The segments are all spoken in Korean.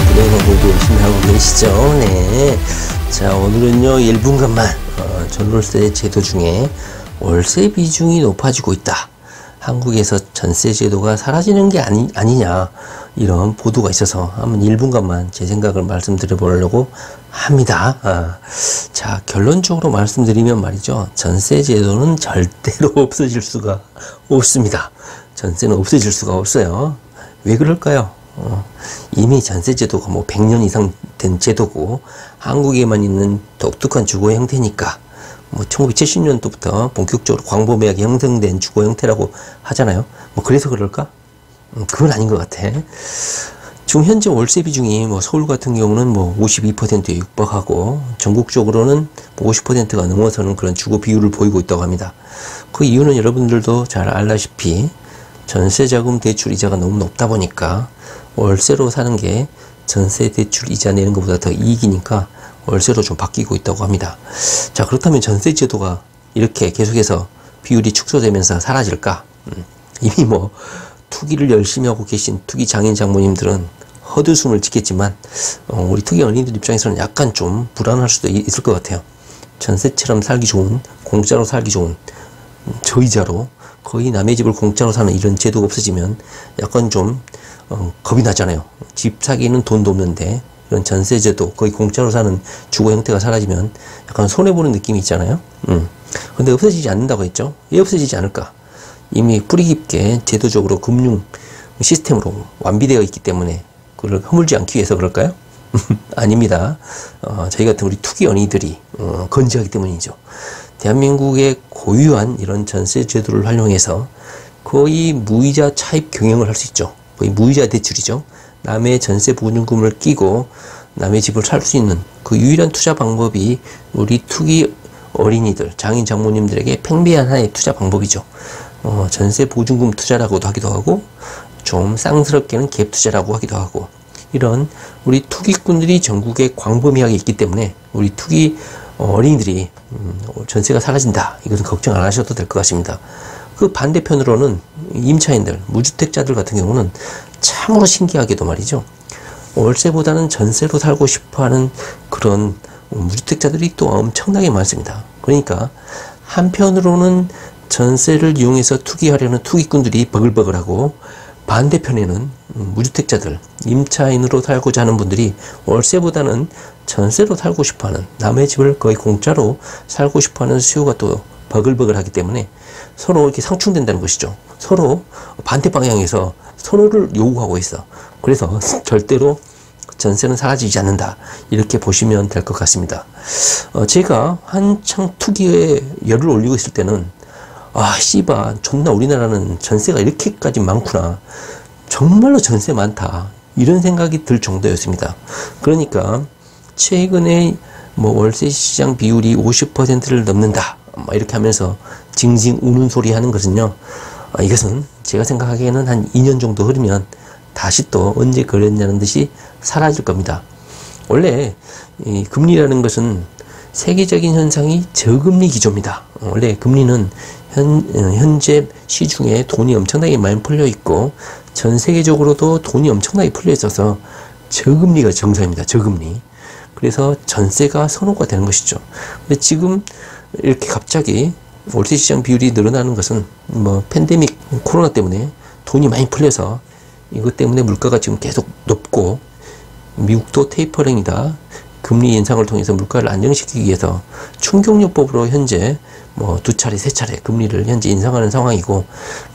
부동산 공부 열심히 하고 계시죠? 네. 자, 오늘은요, 1분간만, 전월세 제도 중에 월세 비중이 높아지고 있다. 한국에서 전세 제도가 사라지는 게 아니냐. 이런 보도가 있어서 한번 1분간만 제 생각을 말씀드려 보려고 합니다. 자, 결론적으로 말씀드리면 말이죠. 전세 제도는 절대로 없어질 수가 없습니다. 전세는 없어질 수가 없어요. 왜 그럴까요? 이미 전세 제도가 뭐 100년 이상 된 제도고 한국에만 있는 독특한 주거 형태니까 뭐 1970년도부터 본격적으로 광범위하게 형성된 주거 형태라고 하잖아요. 뭐 그래서 그럴까? 그건 아닌 것 같아. 지금 현재 월세 비중이 뭐 서울 같은 경우는 뭐 52%에 육박하고 전국적으로는 50%가 넘어서는 그런 주거 비율을 보이고 있다고 합니다. 그 이유는 여러분들도 잘 알다시피 전세자금 대출 이자가 너무 높다 보니까 월세로 사는 게 전세 대출 이자 내는 것보다 더 이익이니까 월세로 좀 바뀌고 있다고 합니다. 자, 그렇다면 전세 제도가 이렇게 계속해서 비율이 축소되면서 사라질까? 이미 뭐 투기를 열심히 하고 계신 투기 장인 장모님들은 헛웃음을 짓겠지만 우리 투기 연인들 입장에서는 약간 좀 불안할 수도 있을 것 같아요. 전세처럼 살기 좋은, 공짜로 살기 좋은 저이자로 거의 남의 집을 공짜로 사는 이런 제도가 없어지면 약간 좀 겁이 나잖아요. 집 사기는 돈도 없는데 이런 전세 제도, 거의 공짜로 사는 주거 형태가 사라지면 약간 손해보는 느낌이 있잖아요. 근데 없어지지 않는다고 했죠. 왜 없어지지 않을까? 이미 뿌리 깊게 제도적으로 금융 시스템으로 완비되어 있기 때문에 그걸 허물지 않기 위해서 그럴까요? 아닙니다. 저희 같은 우리 투기 연희들이 건재하기 때문이죠. 대한민국의 고유한 이런 전세 제도를 활용해서 거의 무이자 차입 경영을 할 수 있죠. 거의 무이자 대출이죠. 남의 전세 보증금을 끼고 남의 집을 살 수 있는 그 유일한 투자 방법이 우리 투기 어린이들, 장인 장모님들에게 팽배한 하나의 투자 방법이죠. 전세 보증금 투자라고도 하기도 하고 좀 쌍스럽게는 갭 투자라고 하기도 하고 이런 우리 투기꾼들이 전국에 광범위하게 있기 때문에 우리 투기 어린이들이 전세가 사라진다. 이것은 걱정 안 하셔도 될 것 같습니다. 그 반대편으로는 임차인들, 무주택자들 같은 경우는 참으로 신기하게도 말이죠. 월세보다는 전세로 살고 싶어하는 그런 무주택자들이 또 엄청나게 많습니다. 그러니까 한편으로는 전세를 이용해서 투기하려는 투기꾼들이 버글버글하고 반대편에는 무주택자들, 임차인으로 살고자 하는 분들이 월세보다는 전세로 살고 싶어하는 남의 집을 거의 공짜로 살고 싶어하는 수요가 또 버글버글하기 때문에 서로 이렇게 상충된다는 것이죠. 서로 반대 방향에서 서로를 요구하고 있어. 그래서 절대로 전세는 사라지지 않는다. 이렇게 보시면 될 것 같습니다. 제가 한창 투기에 열을 올리고 있을 때는 씨바 존나 우리나라는 전세가 이렇게까지 많구나. 정말로 전세 많다. 이런 생각이 들 정도였습니다. 그러니까 최근에 뭐 월세 시장 비율이 50%를 넘는다. 이렇게 하면서 징징 우는 소리 하는 것은요. 이것은 제가 생각하기에는 한 2년 정도 흐르면 다시 또 언제 그랬냐는 듯이 사라질 겁니다. 원래 이 금리라는 것은 세계적인 현상이 저금리 기조입니다. 원래 금리는 현재 시중에 돈이 엄청나게 많이 풀려 있고 전 세계적으로도 돈이 엄청나게 풀려 있어서 저금리가 정상입니다. 저금리. 그래서 전세가 선호가 되는 것이죠. 근데 지금 이렇게 갑자기 월세 시장 비율이 늘어나는 것은 뭐 팬데믹 코로나 때문에 돈이 많이 풀려서 이것 때문에 물가가 지금 계속 높고 미국도 테이퍼링이다. 금리 인상을 통해서 물가를 안정시키기 위해서 충격요법으로 현재 뭐 2차례, 3차례 금리를 현재 인상하는 상황이고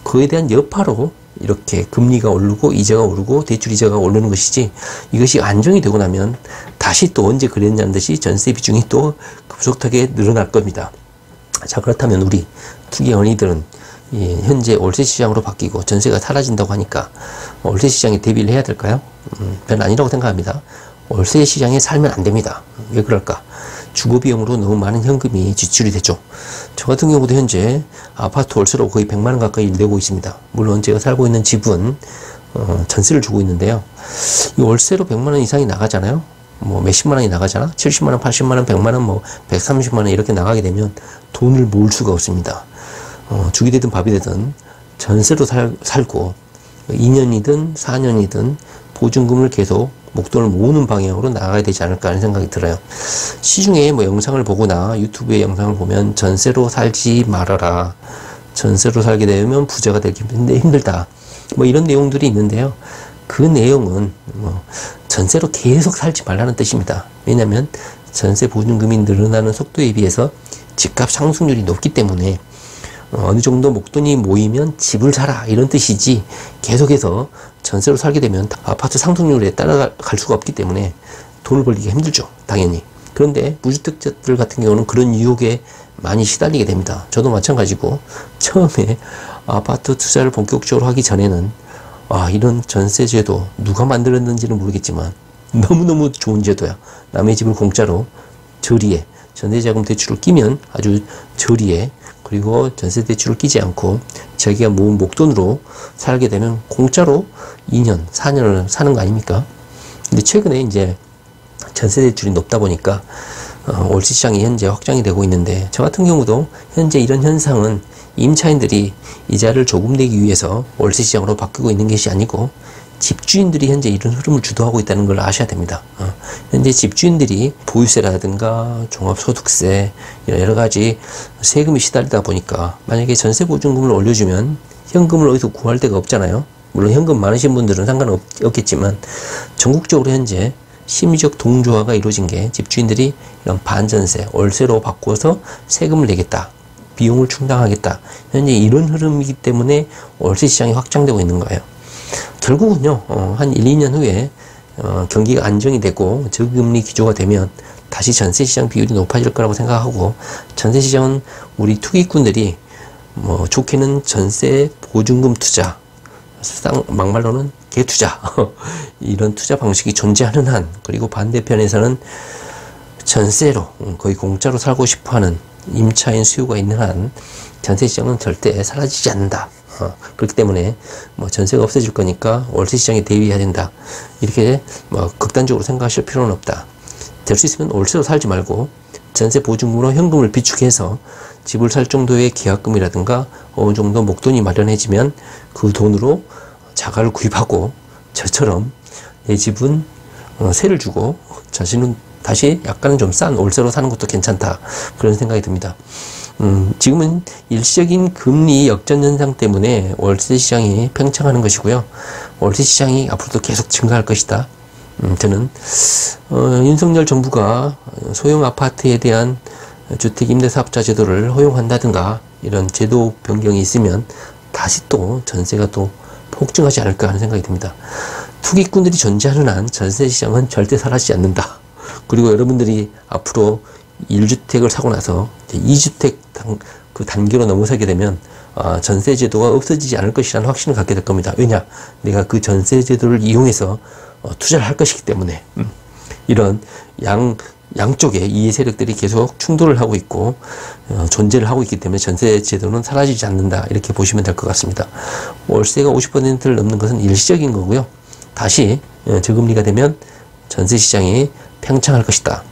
그에 대한 여파로 이렇게 금리가 오르고 이자가 오르고 대출 이자가 오르는 것이지 이것이 안정이 되고 나면 다시 또 언제 그랬냐는 듯이 전세 비중이 또 급속하게 늘어날 겁니다. 자, 그렇다면 우리 투기 연희들은 현재 월세 시장으로 바뀌고 전세가 사라진다고 하니까 월세 시장에 대비를 해야 될까요? 별로 아니라고 생각합니다. 월세 시장에 살면 안 됩니다. 왜 그럴까? 주거비용으로 너무 많은 현금이 지출이 되죠. 저 같은 경우도 현재 아파트 월세로 거의 100만 원 가까이 내고 있습니다. 물론 제가 살고 있는 집은 전세를 주고 있는데요. 이 월세로 100만 원 이상이 나가잖아요. 뭐 몇십만 원이 나가잖아. 70만 원, 80만 원, 100만 원, 뭐 130만 원 이렇게 나가게 되면 돈을 모을 수가 없습니다. 죽이 되든 밥이 되든 전세로 살고 2년이든 4년이든 보증금을 계속 목돈을 모으는 방향으로 나가야 되지 않을까 하는 생각이 들어요. 시중에 뭐 영상을 보거나 유튜브의 영상을 보면 전세로 살지 말아라. 전세로 살게 되면 부자가 되기 힘들다. 뭐 이런 내용들이 있는데요. 그 내용은 뭐 전세로 계속 살지 말라는 뜻입니다. 왜냐하면 전세 보증금이 늘어나는 속도에 비해서 집값 상승률이 높기 때문에 어느 정도 목돈이 모이면 집을 사라 이런 뜻이지, 계속해서 전세로 살게 되면 아파트 상승률에 따라갈 수가 없기 때문에 돈을 벌기가 힘들죠, 당연히. 그런데 무주택자들 같은 경우는 그런 유혹에 많이 시달리게 됩니다. 저도 마찬가지고 처음에 아파트 투자를 본격적으로 하기 전에는 이런 전세 제도 누가 만들었는지는 모르겠지만 너무너무 좋은 제도야. 남의 집을 공짜로 저리에 전세자금 대출을 끼면 아주 저리에, 그리고 전세 대출을 끼지 않고 자기가 모은 목돈으로 살게 되면 공짜로 2년, 4년을 사는 거 아닙니까? 근데 최근에 이제 전세 대출이 높다 보니까 월세 시장이 현재 확장이 되고 있는데, 저 같은 경우도 현재 이런 현상은 임차인들이 이자를 조금 내기 위해서 월세 시장으로 바꾸고 있는 것이 아니고 집주인들이 현재 이런 흐름을 주도하고 있다는 걸 아셔야 됩니다. 현재 집주인들이 보유세라든가 종합소득세 여러 가지 세금이 시달리다 보니까 만약에 전세 보증금을 올려주면 현금을 어디서 구할 데가 없잖아요. 물론 현금 많으신 분들은 상관없겠지만 전국적으로 현재 심리적 동조화가 이루어진 게 집주인들이 이런 반전세, 월세로 바꿔서 세금을 내겠다, 비용을 충당하겠다, 현재 이런 흐름이기 때문에 월세 시장이 확장되고 있는 거예요. 결국은요, 한 1, 2년 후에 경기가 안정이 되고 저금리 기조가 되면 다시 전세시장 비율이 높아질 거라고 생각하고, 전세시장은 우리 투기꾼들이 뭐 좋게는 전세 보증금 투자, 막말로는 개투자 이런 투자 방식이 존재하는 한, 그리고 반대편에서는 전세로 거의 공짜로 살고 싶어하는 임차인 수요가 있는 한 전세시장은 절대 사라지지 않는다. 그렇기 때문에 뭐 전세가 없어질 거니까 월세 시장에 대비해야 된다, 이렇게 뭐 극단적으로 생각하실 필요는 없다. 될 수 있으면 월세로 살지 말고 전세 보증금으로 현금을 비축해서 집을 살 정도의 계약금이라든가 어느 정도 목돈이 마련해지면 그 돈으로 자가를 구입하고, 저처럼 내 집은 세를 주고 자신은 다시 약간은 좀 싼 월세로 사는 것도 괜찮다, 그런 생각이 듭니다. 지금은 일시적인 금리 역전 현상 때문에 월세 시장이 팽창하는 것이고요. 월세 시장이 앞으로도 계속 증가할 것이다. 저는 윤석열 정부가 소형 아파트에 대한 주택 임대사업자 제도를 허용한다든가 이런 제도 변경이 있으면 다시 또 전세가 또 폭증하지 않을까 하는 생각이 듭니다. 투기꾼들이 존재하는 한 전세 시장은 절대 사라지지 않는다. 그리고 여러분들이 앞으로 1주택을 사고 나서 2주택 그 단계로 넘어서게 되면 전세 제도가 없어지지 않을 것이라는 확신을 갖게 될 겁니다. 왜냐? 내가 그 전세 제도를 이용해서 투자를 할 것이기 때문에. 이런 양쪽의 이해 세력들이 계속 충돌을 하고 있고 존재를 하고 있기 때문에 전세 제도는 사라지지 않는다, 이렇게 보시면 될 것 같습니다. 월세가 50%를 넘는 것은 일시적인 거고요. 다시 저금리가 되면 전세 시장이 팽창할 것이다.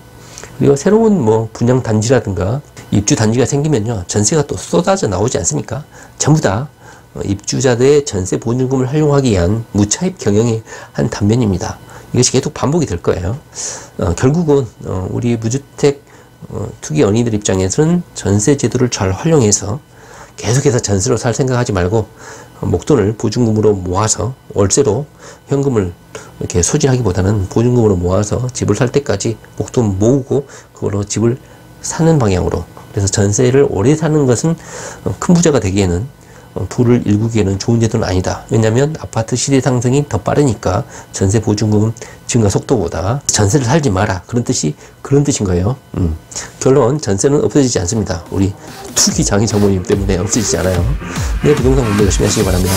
그리고 새로운 뭐 분양 단지라든가 입주 단지가 생기면요, 전세가 또 쏟아져 나오지 않습니까? 전부 다 입주자들의 전세 보증금을 활용하기 위한 무차입 경영의 한 단면입니다. 이것이 계속 반복이 될 거예요. 결국은 우리 무주택 투기 연인들 입장에서는 전세 제도를 잘 활용해서 계속해서 전세로 살 생각하지 말고 목돈을 보증금으로 모아서 월세로 현금을 이렇게 소진하기보다는 보증금으로 모아서 집을 살 때까지 목돈 모으고 그걸로 집을 사는 방향으로. 그래서 전세를 오래 사는 것은 큰 부자가 되기에는, 부를 일구기에는 좋은 제도는 아니다. 왜냐하면 아파트 시대 상승이 더 빠르니까 전세 보증금 증가 속도보다 전세를 살지 마라, 그런 뜻인 거예요. 결론, 전세는 없어지지 않습니다. 우리 투기 장인 장모님 때문에 없어지지 않아요. 네, 부동산 공부 열심히 하시기 바랍니다.